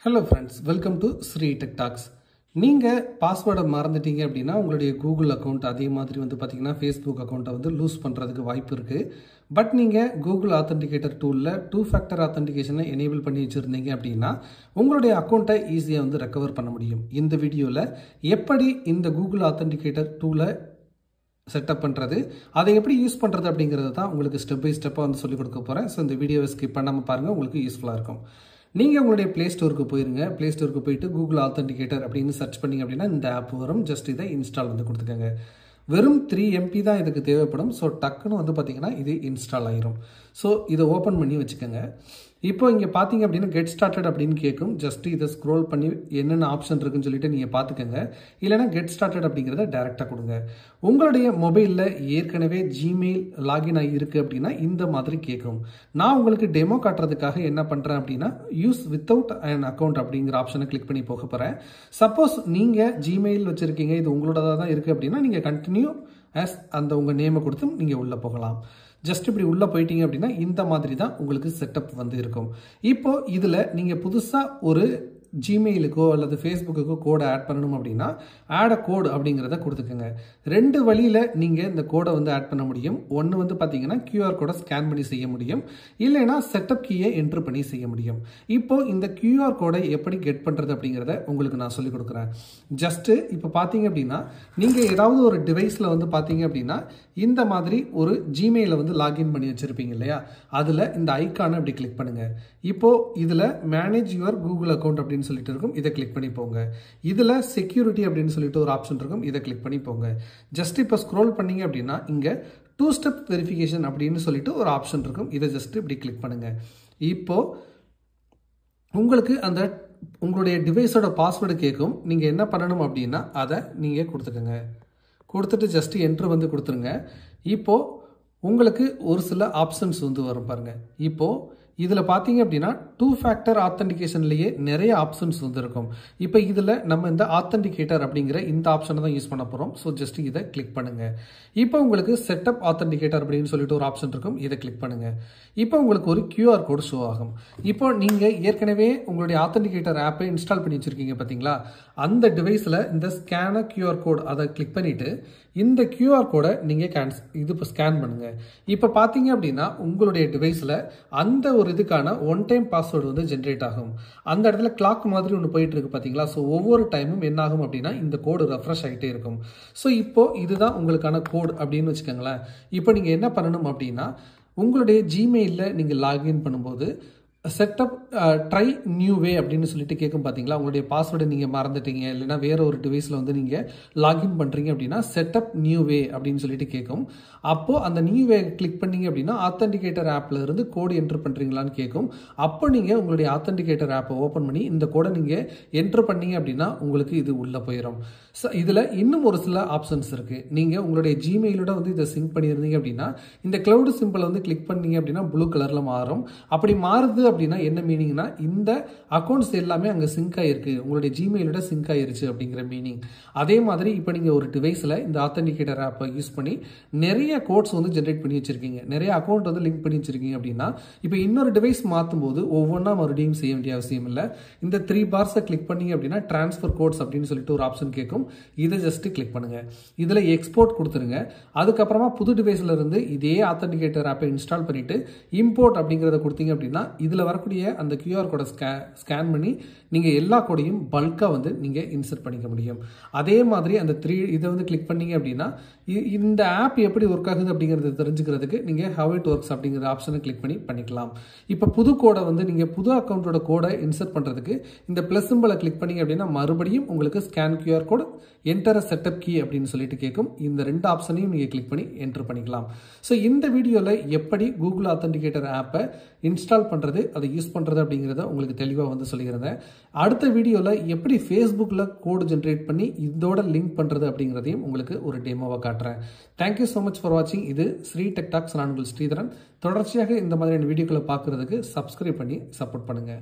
Hello friends, welcome to Sri Tech Talks. நீங்கள் பாஸ்வேர்டை மறந்துட்டீங்க அப்படின்னா உங்களுடைய கூகுள் அக்கௌண்ட் அதே மாதிரி வந்து பார்த்தீங்கன்னா ஃபேஸ்புக் அக்கௌண்ட்டை வந்து லூஸ் பண்ணுறதுக்கு வாய்ப்பு இருக்குது. பட் நீங்கள் கூகுள் ஆத்தென்டிகேட்டர் டூலில் 2 ஃபேக்டர் ஆத்தென்டிகேஷனை எனேபிள் பண்ணி வச்சுருந்தீங்க அப்படின்னா உங்களுடைய அக்கௌண்ட்டை ஈஸியாக வந்து ரெக்கவர் பண்ண முடியும். இந்த வீடியோவில் எப்படி இந்த கூகுள் ஆத்தென்டிகேட்டர் டூலை செட்டப் பண்ணுறது, அதை எப்படி யூஸ் பண்ணுறது அப்படிங்கிறது தான் உங்களுக்கு ஸ்டெப் பை ஸ்டெப்பாக வந்து சொல்லிக் கொடுக்க போகிறேன். ஸோ இந்த வீடியோவை ஸ்கிப் பண்ணாமல் பாருங்கள், உங்களுக்கு யூஸ்ஃபுல்லாக இருக்கும். நீங்கள் உங்களுடைய ப்ளே ஸ்டோருக்கு போயிருங்க. ப்ளே ஸ்டோருக்கு போயிட்டு கூகுள் ஆத்தென்டிகேட்டர் அப்படின்னு சர்ச் பண்ணிங்க அப்படின்னா இந்த ஆப் வரும். ஜஸ்ட் இதை இன்ஸ்டால் வந்து கொடுத்துக்கோங்க. வெறும் 3 MB தான் இதுக்கு தேவைப்படும். ஸோ டக்குன்னு வந்து பார்த்தீங்கன்னா இது இன்ஸ்டால் ஆகிரும். ஸோ இதை ஓப்பன் பண்ணி வச்சுக்கோங்க. இப்போ இங்கே பார்த்தீங்க அப்படின்னா கெட் ஸ்டார்டட் அப்படின்னு கேட்கும். ஜஸ்ட் இதை ஸ்க்ரோல் பண்ணி என்னென்ன ஆப்ஷன் இருக்குன்னு சொல்லிட்டு நீங்கள் பார்த்துக்கோங்க. இல்லைனா கெட் ஸ்டார்டட் அப்படிங்கிறத டேரெக்டாக கொடுங்க. உங்களுடைய மொபைலில் ஏற்கனவே ஜிமெயில் லாகின் ஆகி இருக்குது அப்படின்னா இந்த மாதிரி கேட்கும். நான் உங்களுக்கு டெமோ காட்டுறதுக்காக என்ன பண்ணுறேன் அப்படின்னா யூஸ் வித்தவுட் அன் அக்கௌண்ட் அப்படிங்கிற ஆப்ஷனை கிளிக் பண்ணி போக போகிறேன். சப்போஸ் நீங்கள் ஜிமெயில் வச்சுருக்கீங்க, இது உங்களோட தான் இருக்குது அப்படின்னா நீங்கள் கண்டினியூ ஆஸ் அந்த உங்கள் நேமை கொடுத்து நீங்கள் உள்ளே போகலாம். ஜஸ்ட் இப்படி உள்ளே போயிட்டீங்க அப்படின்னா இந்த மாதிரி தான் உங்களுக்கு செட்டப் வந்து இருக்கும். இப்போ இதில் நீங்கள் புதுசாக ஒரு ஜிமெயிலுக்கோ அல்லது ஃபேஸ்புக்குக்கோ கோடை ஆட் பண்ணணும் அப்படின்னா ஆட் அ கோடு அப்படிங்கிறத கொடுத்துக்கோங்க. 2 வழியில் நீங்கள் இந்த கோடை வந்து ஆட் பண்ண முடியும். ஒன்று வந்து பார்த்தீங்கன்னா QR கோடை ஸ்கேன் பண்ணி செய்ய முடியும், இல்லைனா செட்டப் கீயை என்ட்ரு பண்ணி செய்ய முடியும். இப்போ இந்த QR கோடை எப்படி கெட் பண்ணுறது அப்படிங்கிறத உங்களுக்கு நான் சொல்லிக் கொடுக்குறேன். ஜஸ்ட்டு இப்போ பார்த்தீங்க அப்படின்னா நீங்கள் ஏதாவது ஒரு டிவைஸில் வந்து பார்த்தீங்க அப்படின்னா இந்த மாதிரி ஒரு ஜிமெயிலை வந்து லாகின் பண்ணி வச்சுருப்பீங்க இல்லையா, அதில் இந்த ஐக்கானை அப்படி கிளிக் பண்ணுங்கள். இப்போது இதில் மேனேஜ் யுவர் கூகுள் அக்கௌண்ட் அப்படின்னு சொல்லிட்டு இருக்கும், இதை கிளிக் பண்ணி போங்க. இதில் செக்யூரிட்டி அப்படின்னு சொல்லிட்டு ஒரு ஆப்ஷன் இருக்கும், இதை கிளிக் பண்ணி போங்க. ஜஸ்ட் இப்போ ஸ்க்ரோல் பண்ணீங்க அப்படின்னா இங்கே 2 ஸ்டெப் வெரிஃபிகேஷன் அப்படின்னு சொல்லிட்டு ஒரு ஆப்ஷன் இருக்கும், இதை ஜஸ்ட் இப்படி கிளிக் பண்ணுங்கள். இப்போது உங்களுக்கு அந்த உங்களுடைய டிவைஸோட பாஸ்வேர்டு கேட்கும். நீங்கள் என்ன பண்ணணும் அப்படின்னா அதை நீங்கள் கொடுத்துக்கோங்க. கொடுத்துட்டு ஜஸ்ட் என்ட்ரு வந்து கொடுத்துருங்க. இப்போது உங்களுக்கு ஒரு சில ஆப்ஷன்ஸ் வந்து வரும் பாருங்கள். இப்போது இதில் பார்த்தீங்க அப்படின்னா 2 ஃபேக்டர் ஆத்தென்டிகேஷன்லேயே நிறைய ஆப்ஷன்ஸ் வந்து இருக்கும். இப்போ இதில் நம்ம இந்த ஆத்தென்டிகேட்டர் அப்படிங்கிற இந்த ஆப்ஷனை தான் யூஸ் பண்ண போகிறோம். ஸோ ஜஸ்ட் இதை கிளிக் பண்ணுங்கள். இப்போ உங்களுக்கு செட்டப் ஆத்தென்டிகேட்டர் அப்படின்னு சொல்லிட்டு ஒரு ஆப்ஷன் இருக்கும், இதை கிளிக் பண்ணுங்கள். இப்போ உங்களுக்கு ஒரு QR கோடு ஷோ ஆகும். இப்போ நீங்கள் ஏற்கனவே உங்களுடைய ஆத்தென்டிகேட்டர் ஆப்பை இன்ஸ்டால் பண்ணி வச்சுருக்கீங்க பார்த்தீங்களா, அந்த டிவைஸில் இந்த ஸ்கேன QR கோட் அதை கிளிக் பண்ணிவிட்டு இந்த QR கோடை நீங்கள் இப்போ ஸ்கேன் பண்ணுங்கள். இப்போ பார்த்தீங்க அப்படின்னா உங்களுடைய டிவைஸில் அந்த ஒரு இதுக்கான 1 டைம் பாஸ்வேர்டு வந்து ஜென்ரேட் ஆகும். அந்த இடத்துல கிளாக் மாதிரி ஒன்று போயிட்டு இருக்கு பார்த்தீங்களா. ஸோ ஒவ்வொரு டைமும் என்ன ஆகும் அப்படின்னா இந்த கோடு ரெஃப்ரெஷ் ஆகிட்டே இருக்கும். ஸோ இப்போ இதுதான் உங்களுக்கான கோடு அப்படின்னு வச்சுக்கோங்களேன். இப்போ நீங்கள் என்ன பண்ணணும் அப்படின்னா உங்களுடைய ஜிமெயிலில் நீங்கள் லாகின் பண்ணும்போது செட்டப் ட்ரை நியூ வே அப்படின்னு சொல்லிட்டு கேட்கும் பார்த்தீங்களா. உங்களுடைய பாஸ்வேர்டை நீங்கள் மறந்துட்டீங்க, இல்லைனா வேறு ஒரு டிவைஸில் வந்து நீங்கள் லாகின் பண்ணுறீங்க அப்படின்னா செட்டப் நியூ வே அப்படின்னு சொல்லிட்டு கேட்கும். அப்போது அந்த நியூ வே கிளிக் பண்ணிங்க அப்படின்னா ஆத்தென்டிகேட்டர் ஆப்பில் இருந்து கோடு என்ட்ரு பண்ணுறீங்களான்னு கேட்கும். அப்போ நீங்கள் உங்களுடைய ஆத்தென்டிகேட்டர் ஆப்பை ஓப்பன் பண்ணி இந்த கோடை நீங்கள் என்ட்ரு பண்ணீங்க அப்படின்னா உங்களுக்கு இது உள்ளே போயிடும். ஸோ இதில் இன்னும் ஒரு சில ஆப்ஷன்ஸ் இருக்குது. நீங்கள் உங்களுடைய ஜிமெயிலோட வந்து இதை சிங்க் பண்ணியிருந்தீங்க அப்படின்னா இந்த க்ளவுட் சிம்பிளை வந்து கிளிக் பண்ணீங்க அப்படின்னா ப்ளூ கலரில் மாறும். அப்படி மாறுது அப்படின்னா என்ன மீனிங்னா இந்த அக்கௌண்ட்ஸ் எல்லாமே அங்கே சிங்க் ஆகிருக்கு, உங்களுடைய ஜிமெயிலோட சிங்க் ஆகிருச்சு அப்படிங்கிற மீனிங். அதே மாதிரி இப்போ நீங்கள் ஒரு டிவைஸில் இந்த ஆத்தென்டிகேட்டர் ஆப்பை யூஸ் பண்ணி நிறைய கோட்ஸ் வந்து ஜென்ரேட் பண்ணி வச்சிருக்கீங்க, நிறைய அக்கௌண்ட் வந்து லிங்க் பண்ணி வச்சிருக்கீங்க அப்படின்னா இப்போ இன்னொரு டிவைஸ் மாற்றும் போது ஒவ்வொன்றா மறுபடியும் செய்ய வேண்டிய அவசியம் இல்லை. இந்த 3 பார்ஸை கிளிக் பண்ணீங்க அப்படின்னா டிரான்ஸ்ஃபர் கோட்ஸ் அப்படின்னு சொல்லிட்டு ஒரு ஆப்ஷன் கேட்கும், இதை ஜஸ்ட் கிளிக் பண்ணுங்க. இதில் எக்ஸ்போர்ட் கொடுத்துருங்க. அதுக்கப்புறமா புது டிவைஸ்ல இருந்து இதே ஆத்தென்டிகேட்டர் ஆப்பை இன்ஸ்டால் பண்ணிட்டு இம்போர்ட் அப்படிங்கிறத கொடுத்தீங்க அப்படின்னா இதில் வரக்கூடிய அந்த QR கோடை ஸ்கேன் பண்ணி நீங்கள் எல்லா கோடையும் பல்காக வந்து நீங்கள் இன்சர்ட் பண்ணிக்க முடியும். அதே மாதிரி அந்த 3 இதை வந்து கிளிக் பண்ணீங்க அப்படின்னா இந்த ஆப் எப்படி ஒர்க் ஆகுது அப்படிங்கிறத தெரிஞ்சுக்கிறதுக்கு நீங்கள் ஹவ் இட் ஒர்க்ஸ் அப்படிங்கிற ஆப்ஷனை கிளிக் பண்ணி பண்ணிக்கலாம். இப்போ புது கோடை வந்து நீங்கள் புது அக்கௌண்ட்டோட கோடை இன்சர்ட் பண்ணுறதுக்கு இந்த ப்ளஸ் சிம்பிளை கிளிக் பண்ணீங்க அப்படின்னா மறுபடியும் உங்களுக்கு scan QR code enter setup key அப்படின்னு சொல்லிட்டு கேட்கும். இந்த 2 ஆப்ஷனையும் நீங்கள் கிளிக் பண்ணி என்டர் பண்ணிக்கலாம். ஸோ இந்த வீடியோவில் எப்படி கூகுள் ஆத்தென்டிகேட்டர் ஆப்பை இன்ஸ்டால் பண்ணுறது, அதை யூஸ் பண்ணுறது அப்படிங்கிறத உங்களுக்கு தெளிவாக வந்து சொல்லியிருந்தேன். அடுத்த வீடியோவில் எப்படி ஃபேஸ்புக்கில் கோடு ஜென்ரேட் பண்ணி இதோட லிங்க் பண்ணுறது அப்படிங்கிறதையும் உங்களுக்கு ஒரு டெமோவாக காட்டுறேன். தேங்க்யூ ஸோ மச் ஃபார் வாட்சிங். இது ஸ்ரீ டெக் டாக்ஸ். நான் உங்கள் ஸ்ரீதரன். தொடர்ச்சியாக இந்த மாதிரியான வீடியோக்களை பார்க்குறதுக்கு சப்ஸ்கிரைப் பண்ணி சப்போர்ட் பண்ணுங்கள்.